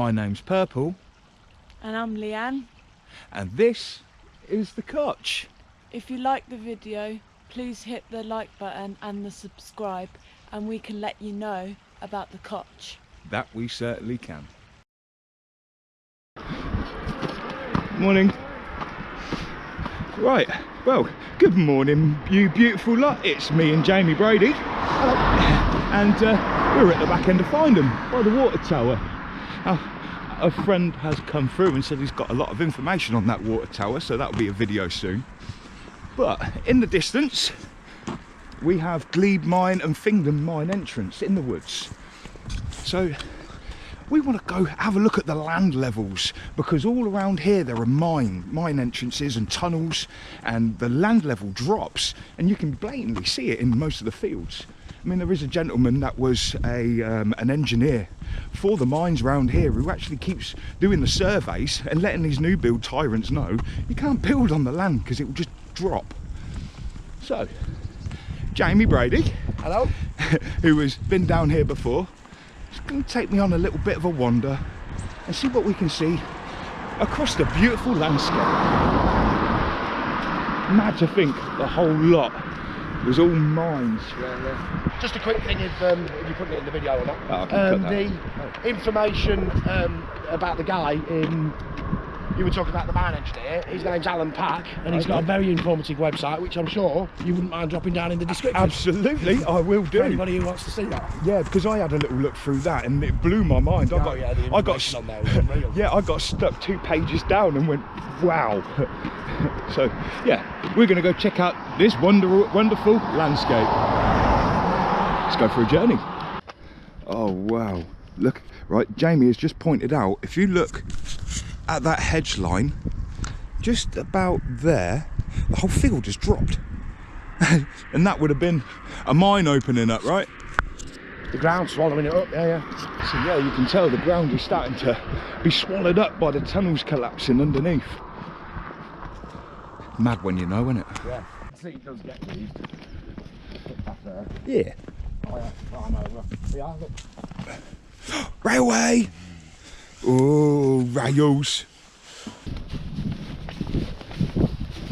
My name's Purple. And I'm Leanne. And this is the Cotch. If you like the video, please hit the like button and the subscribe, and we can let you know about the Cotch. That we certainly can. Morning. Right, well, good morning, you beautiful lot. It's me and Jamie Brady. Hello. And we're at the back end of Finedon by the water tower. A friend has come through and said he's got a lot of information on that water tower, so that'll be a video soon. But in the distance, we have Ebbw Mine and Finedon Mine entrance in the woods. So we want to go have a look at the land levels, because all around here there are mine entrances and tunnels, and the land level drops, and you can blatantly see it in most of the fields. I mean, there is a gentleman that was an engineer for the mines around here who actually keeps doing the surveys and letting these new build tyrants know you can't build on the land because it will just drop. So, Jamie Brady, hello, who has been down here before, is going to take me on a little bit of a wander and see what we can see across the beautiful landscape. Mad to think the whole lot was all mines. Yeah. Just a quick thing, if you put it in the video or not. Oh, I can cut the information about the guy you were talking about, the mine engineer. His name's Alan Pack, and he's got a very informative website, which I'm sure you wouldn't mind dropping down in the description. Absolutely, I will do. For anybody who wants to see that. Yeah, because I had a little look through that and it blew my mind. On there was unreal. Yeah, I got stuck 2 pages down and went, wow. So yeah, we're going to go check out this wonderful landscape. Let's go for a journey. Oh wow, look, right, Jamie has just pointed out, if you look at that hedge line, just about there, the whole field has dropped. And that would have been a mine opening up, right? The ground swallowing it up, yeah. So yeah, you can tell the ground is starting to be swallowed up by the tunnels collapsing underneath. Mad when you know, isn't it? Yeah. See, it does get used. There. Yeah. Oh yeah, I'm over. Yeah, look. Railway! Oh, rails!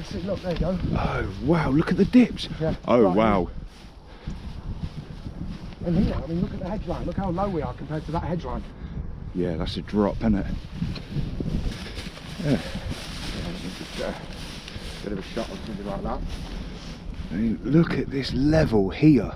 See, look, there you go. Oh wow, look at the dips! Yeah. Oh right, wow. And here, I mean, look at the hedge line. Look how low we are compared to that hedge line. Yeah, that's a drop, isn't it? Yeah. Just a bit of a shot or something like that. I mean, look at this level here.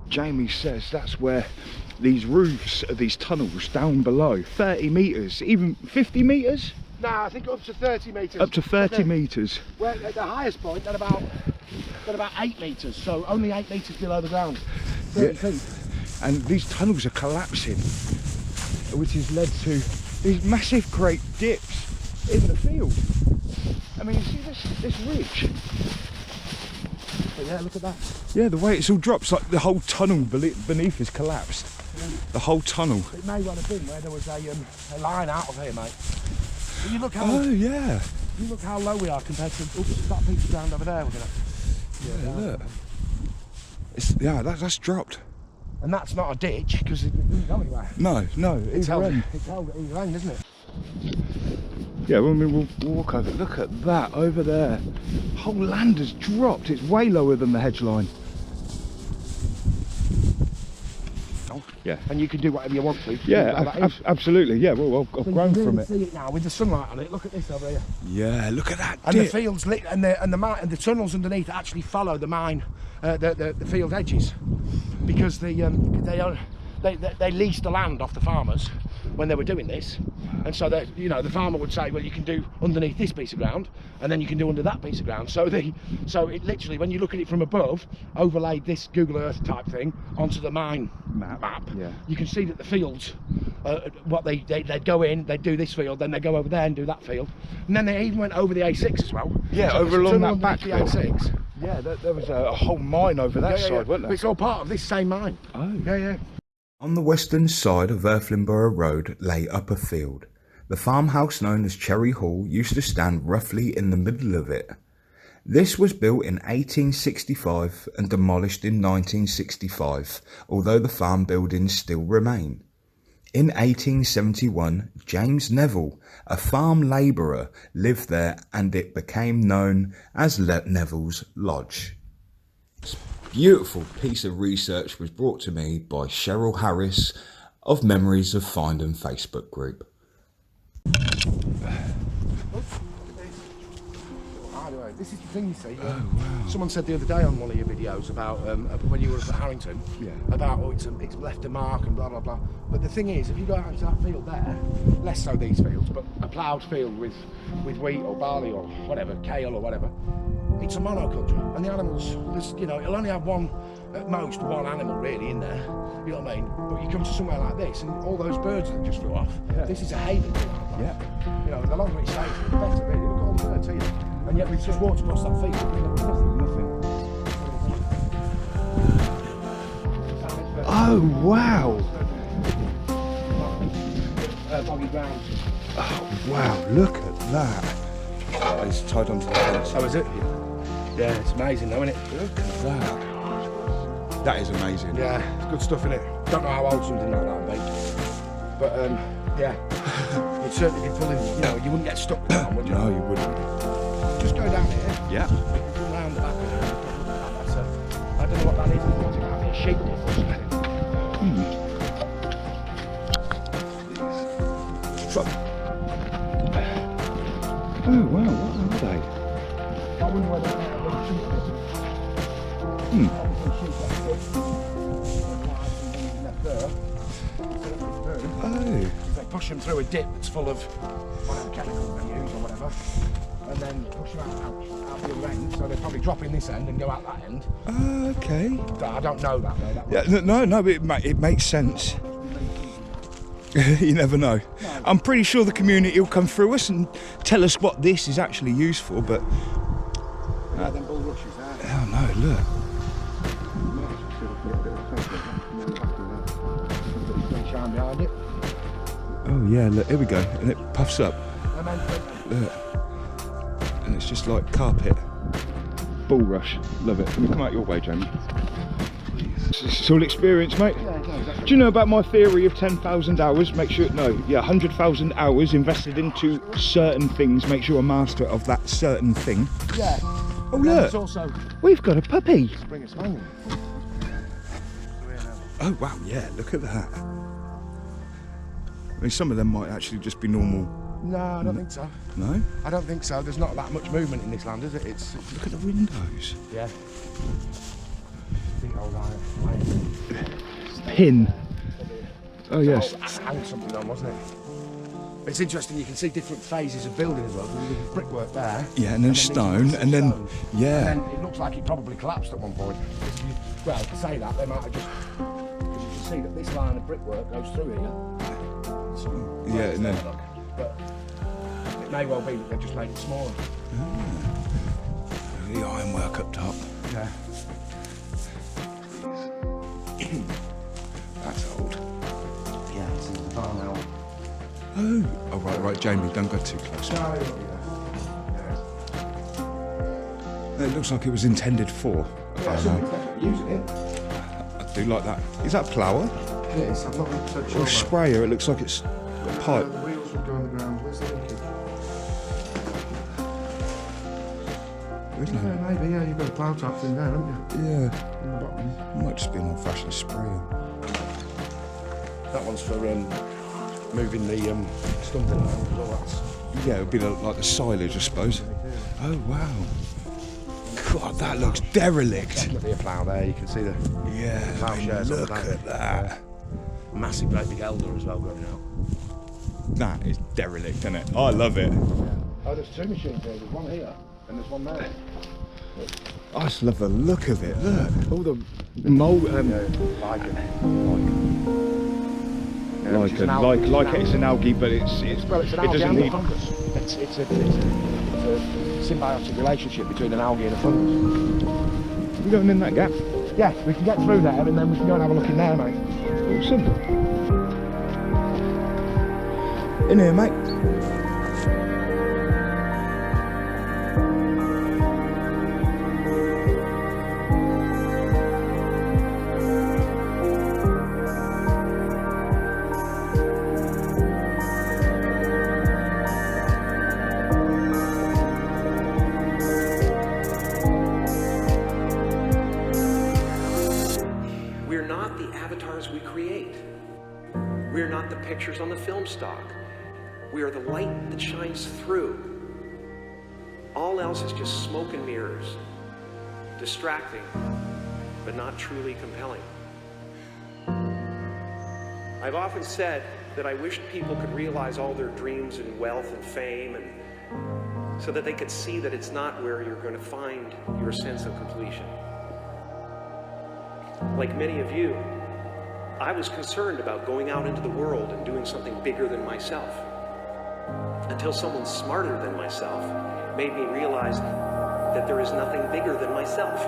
Jamie says that's where these roofs of these tunnels down below, 30 metres, even 50 metres? No, I think up to 30 metres. Up to 30 metres. Well, at the highest point, they're about 8 metres, so only 8 metres below the ground. 30 feet. And these tunnels are collapsing, which has led to these massive great dips in the field. I mean, you see this ridge? But yeah, look at that. Yeah, the way it's all drops, like the whole tunnel beneath is collapsed. Yeah. The whole tunnel. It may well have been where there was a line out of here, mate. But you look how. Oh yeah. You look how low we are compared to that piece of ground over there. We're gonna. Yeah, look. That's dropped. And that's not a ditch because it doesn't go anywhere. No, It's held either end, isn't it? Yeah, well, I mean, we'll walk over. Look at that over there. The whole land has dropped. It's way lower than the hedge line. Oh. Yeah. And you can do whatever you want to. Yeah, absolutely. Yeah, well, I've grown from it. See it now with the sunlight on it. Look at this over here. Yeah, look at that. And the fields lit, and the tunnels underneath actually follow the mine, the field edges, because they leased the land off the farmers when they were doing this, and so that, you know, the farmer would say, well, you can do underneath this piece of ground, and then you can do under that piece of ground. So it literally, when you look at it from above, overlaid this Google Earth type thing onto the mine map. Yeah. You can see that the fields, they'd go in, they'd do this field, then they go over there and do that field, and then they even went over the A6 as well. Yeah, so over along that back the A6. Yeah, there was a whole mine over that side, wasn't there? But it's all part of this same mine. Oh. Yeah. On the western side of Earthlinborough Road lay Upper Field. The farmhouse known as Cherry Hall used to stand roughly in the middle of it. This was built in 1865 and demolished in 1965, although the farm buildings still remain. In 1871, James Neville, a farm labourer, lived there and it became known as Neville's Lodge. This beautiful piece of research was brought to me by Cheryl Harris of Memories of Finedon Facebook group. This is the thing, you see. Someone said the other day on one of your videos about when you were up at Harrington, about it's left a mark and blah blah blah. But the thing is, if you go out into that field there, less so these fields, but a ploughed field with wheat or barley or whatever, kale or whatever, it's a monoculture, and the animals, it'll only have one, at most one animal really in there. You know what I mean? But you come to somewhere like this, and all those birds that just flew off. This is a haven. The longer it stays, the better. Really, look at all the birds here. And yet we've just walked across that field and there was nothing. Oh wow! Boggy ground. Oh wow! Look at that. It's tied onto the fence. Oh, is it? Yeah, it's amazing though, isn't it? Look at that. That is amazing. Yeah, it's good stuff, innit? Don't know how old something like that would be. But yeah, you'd certainly be pulling. You wouldn't get stuck with that one, would you? No, you wouldn't. Just go down here. Yeah. Go round the back of it. I don't know what that is. It's might be a sheep dip or something. Oh wow, what are they? I wonder whether they have a sheep. Oh. They push them through a dip that's full of whatever chemicals they use or whatever, and then push them out the other end. So they probably drop in this end and go out that end. Okay. I don't know that though. Yeah, no, but it makes sense. You never know. No. I'm pretty sure the community will come through us and tell us what this is actually used for, but... them bulrushes there. Oh no, look. Shine behind it. Oh yeah, look, here we go, and it puffs up. Look. And it's just like carpet. Bulrush, love it. Let me come out your way, Jamie. It's all experience, mate. Yeah, exactly. Do you know about my theory of 10,000 hours? Make sure, 100,000 hours invested into certain things makes you a master of that certain thing. Yeah. Oh look, also we've got a puppy. Spring a spaniel. Oh wow, yeah, look at that. I mean, some of them might actually just be normal. No, I don't think so. No? I don't think so. There's not that much movement in this land, is it? Look at the windows. Yeah. Pin. Oh yes. Hang something on, wasn't it? It's interesting. You can see different phases of building as well. There's brickwork there. Yeah, and then stone, and then yeah. And then it looks like it probably collapsed at one point. Well, to say that, they might have just. Because you can see that this line of brickwork goes through here. Yeah, and then. But it may well be that they've just made it smaller. The ironwork up top. Yeah. That's old. Yeah, this is the farm now. Oh, right, Jamie, don't go too close. It looks like it was intended for. Using it. I do like that. Is that plough? It is. I'm not so sure. Or a sprayer? It looks like it's got a pipe. The wheels will go on the ground. Where's the linkage? Yeah, maybe. Yeah, you've got a plough top in there, haven't you? Yeah. In the bottom. It might just be an old-fashioned sprayer. That one's for moving the stumping around. All that's. Yeah, it would be like the silage, I suppose. Oh wow. God, that looks derelict. Definitely a plough there. You can see the ploughshares. Look at that. Massive, great big elder as well going out. That is derelict, isn't it? I love it. Yeah. Oh, there's two machines there. There's one here and there's one there. I just love the look of it. Look, all the mold. Like it's an algae, but it's an algae it doesn't and need. a fungus. It's a symbiotic relationship between an algae and a fungus. We're going in that gap. Yeah, we can get through there and then we can go and have a look in there, mate. Awesome. In here, mate. are not the pictures on the film stock. We are the light that shines through. All else is just smoke and mirrors, distracting, but not truly compelling. I've often said that I wished people could realize all their dreams and wealth and fame, and so that they could see that it's not where you're going to find your sense of completion. Like many of you, I was concerned about going out into the world and doing something bigger than myself, until someone smarter than myself made me realize that there is nothing bigger than myself.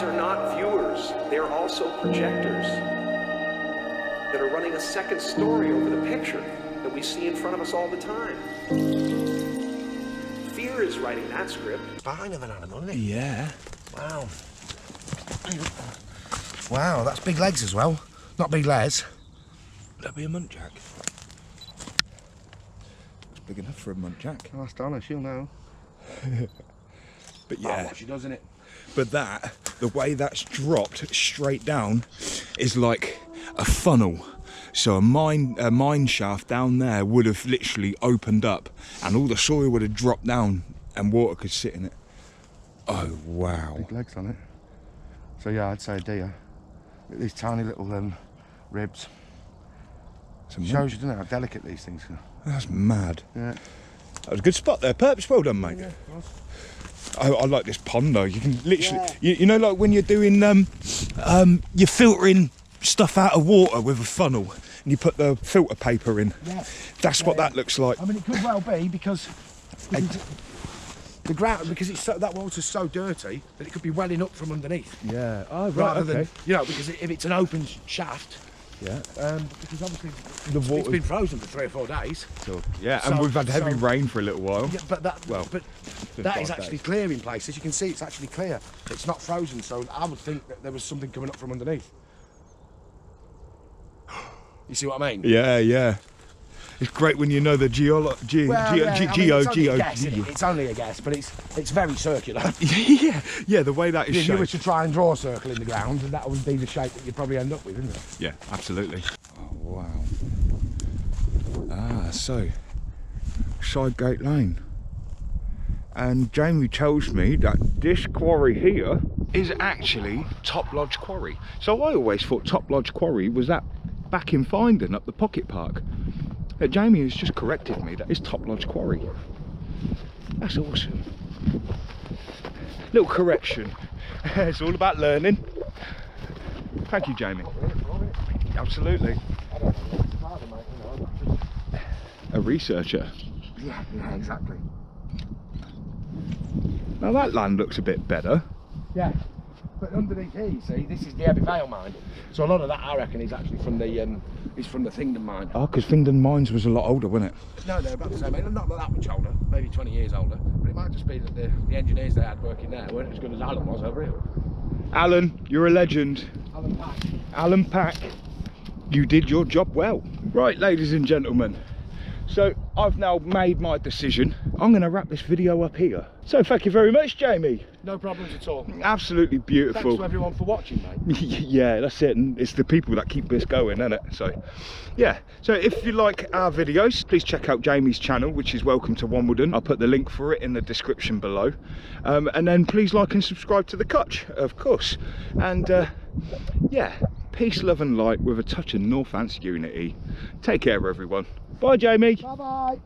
Are not viewers, they're also projectors that are running a second story over the picture that we see in front of us all the time. Fear is writing that script. Fine of an animal, isn't it? Yeah. Wow. Wow, that's big legs as well. Not big legs. Would that be a muntjac? It's big enough for a muntjac. Oh, that's Donna, she'll know. But yeah. Oh, what she does, innit? But that, the way that's dropped straight down, is like a funnel. So a mine shaft down there would have literally opened up, and all the soil would have dropped down, and water could sit in it. Oh wow! Big legs on it. So yeah, I'd say a deer. Look at these tiny little ribs. Shows you, doesn't it, how delicate these things are. That's mad. Yeah. That was a good spot there, Perps. Well done, mate. Yeah, I like this pond though. You can literally, you know, like when you're doing, you're filtering stuff out of water with a funnel, and you put the filter paper in. Yeah. That's what that looks like. I mean, it could well be because the ground, because it's so, that water's so dirty that it could be welling up from underneath. Yeah. Oh, right. Rather Okay. than, you know, because if it's an open shaft. Yeah. Because obviously The it's water. been frozen for 3 or 4 days. So, yeah, and So- we've had heavy so- rain for a little while. Yeah, but that, Well, but been that 5 is actually days. clear in places. You can see it's actually clear. It's not frozen, so I would think that there was something coming up from underneath. You see what I mean? Yeah, yeah. It's great when you know the geology. Well, yeah, I mean, it's only a guess, isn't it? It's only a guess, but it's very circular. yeah, the way that is If you were shaped. to try and draw a circle in the ground, and that would be the shape that you'd probably end up with, isn't it? Yeah, absolutely. Oh, wow. Ah, so, Sidegate Lane. And Jamie tells me that this quarry here is actually Top Lodge Quarry. So I always thought Top Lodge Quarry was that back in Finedon up the Pocket Park. But Jamie has just corrected me that it's Top Lodge Quarry. That's awesome. Little correction. It's all about learning. Thank you, Jamie. Absolutely. A researcher. Yeah, exactly. Now that land looks a bit better. Yeah, but underneath here, you see, this is the Ebbw Vale Mine. So a lot of that, I reckon, is actually from the Finedon mine. Oh, because Finedon Mines was a lot older, wasn't it? No, they're about the same. Not that much older, maybe 20 years older. But it might just be that the engineers they had working there weren't as good as Alan was over here. Alan, you're a legend. Alan Pack. Alan Pack, you did your job well. Right, ladies and gentlemen. So I've now made my decision. I'm going to wrap this video up here. So thank you very much, Jamie. No problems at all. Absolutely beautiful. Thanks to everyone for watching, mate. Yeah, that's it, and it's the people that keep this going, isn't it? So yeah, so if you like our videos, please check out Jamie's channel, which is Welcome to Wombledon. I'll put the link for it in the description below, and then please like and subscribe to the Cutch, of course. And yeah, peace, love and light with a touch of Northants unity. Take care, everyone. Bye, Jamie. Bye bye.